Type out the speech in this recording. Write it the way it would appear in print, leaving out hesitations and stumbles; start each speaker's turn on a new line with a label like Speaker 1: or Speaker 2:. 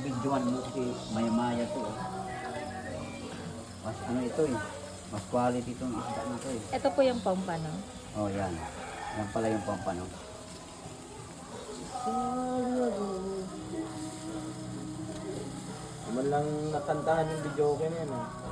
Speaker 1: bibidyoan mo kasi maya-maya to eh. Mas ano ito eh. Mas quality itong isda na to eh.
Speaker 2: Ito po yung pampano.
Speaker 1: Oh, yan. Yan pala yung pampano.
Speaker 3: Naman lang nakantahan yung video ko na yan.